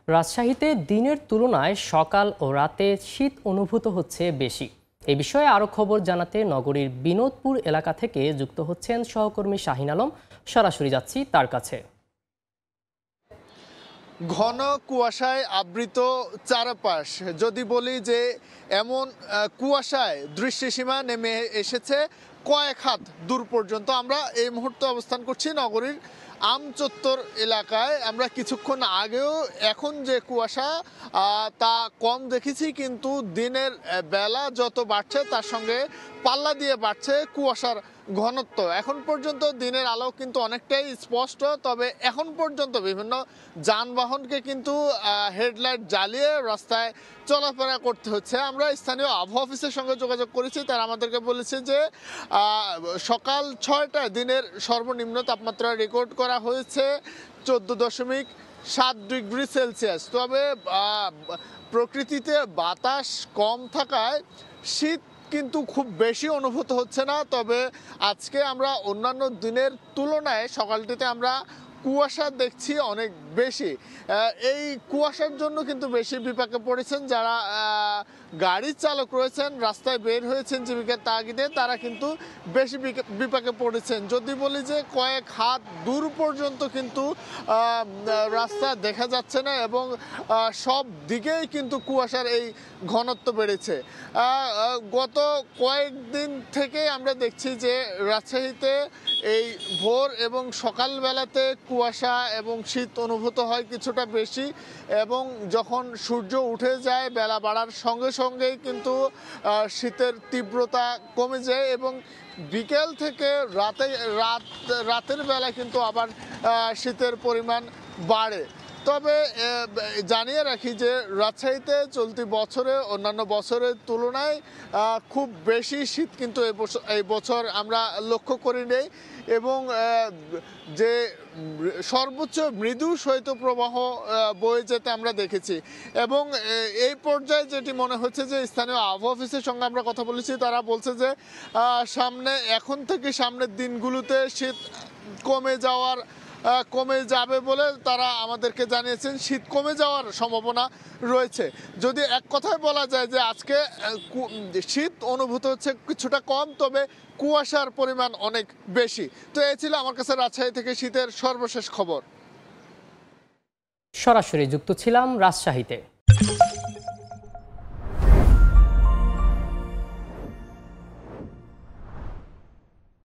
রাজশাহীতে দিনের তুলনায় সকাল ও রাতে শীত অনুভূত হচ্ছে বেশি। এই বিষয়ে আরো খবর জানাতে নগরীর বিনোদপুর এলাকা থেকে যুক্ত হচ্ছেন সহকর্মী শাহিন আলম। সরাসরি যাচ্ছি তার কাছে। ঘন কুয়াশায় আবৃত চারপাশ, যদি বলি যে এমন কুয়াশায় দৃশ্যসীমা নেমে এসেছে কয়েক হাত দূর পর্যন্ত। আমরা এই মুহূর্তে অবস্থান করছি নগরীর আমচত্বর এলাকায়। আমরা কিছুক্ষণ আগেও এখন যে কুয়াশা তা কম দেখেছি, কিন্তু দিনের বেলা যত বাড়ছে তার সঙ্গে পাল্লা দিয়ে বাড়ছে কুয়াশার ঘনত্ব। এখন পর্যন্ত দিনের আলো কিন্তু অনেকটাই স্পষ্ট, তবে এখন পর্যন্ত বিভিন্ন যানবাহনকে কিন্তু হেডলাইট জ্বালিয়ে রাস্তায় চলাফেরা করতে হচ্ছে। আমরা স্থানীয় আবহাওয়া অফিসের সঙ্গে যোগাযোগ করেছি, তারা আমাদেরকে বলেছে যে সকাল 6টায় দিনের সর্বনিম্ন তাপমাত্রা রেকর্ড করা হয়েছে 14.7 ডিগ্রি সেলসিয়াস। তবে প্রকৃতিতে বাতাস কম থাকায় শীত কিন্তু খুব বেশি অনুভূত হচ্ছে না। তবে আজকে আমরা অন্যান্য দিনের তুলনায় সকালটিতে আমরা কুয়াশা দেখছি অনেক বেশি। এই কুয়াশার জন্য কিন্তু বেশি বিপাকে পড়েছেন যারা গাড়ির চালক রয়েছেন, রাস্তায় বের হয়েছেন জীবিকার তাগিদে, তারা কিন্তু বেশি বিপাকে পড়েছেন। যদি বলি যে কয়েক হাত দূর পর্যন্ত কিন্তু রাস্তা দেখা যাচ্ছে না এবং সব দিকেই কিন্তু কুয়াশার এই ঘনত্ব বেড়েছে। গত কয়েকদিন থেকে আমরা দেখছি যে রাজশাহীতে এই ভোর এবং সকালবেলাতে কুয়াশা এবং শীত অনুভূত হয় কিছুটা বেশি, এবং যখন সূর্য উঠে যায় বেলা বাড়ার সঙ্গে সঙ্গেই কিন্তু শীতের তীব্রতা কমে যায় এবং বিকেল থেকে রাতের বেলা কিন্তু আবার শীতের পরিমাণ বাড়ে। তবে জানিয়ে রাখি যে রাজশাহীতে চলতি বছরে অন্যান্য বছরের তুলনায় খুব বেশি শীত কিন্তু এই বছর আমরা লক্ষ্য করি নেই, এবং যে সর্বোচ্চ মৃদু শৈত্যপ্রবাহ বয়ে যেতে আমরা দেখেছি। এবং এই পর্যায়ে যেটি মনে হচ্ছে যে স্থানীয় আবহাওয়া অফিসের সঙ্গে আমরা কথা বলেছি, তারা বলছে যে এখন থেকে সামনের দিনগুলোতে শীত কমে যাবে বলে তারা আমাদেরকে জানিয়েছেন। শীত কমে যাওয়ার সম্ভাবনা রয়েছে। যদি এক কথায় বলা যায় যে আজকে শীত অনুভূত হচ্ছে কিছুটা কম, তবে কুয়াশার পরিমাণ অনেক বেশি। তো এই ছিল আমার কাছে রাজশাহী থেকে শীতের সর্বশেষ খবর। সরাসরি যুক্ত ছিলাম রাজশাহীতে।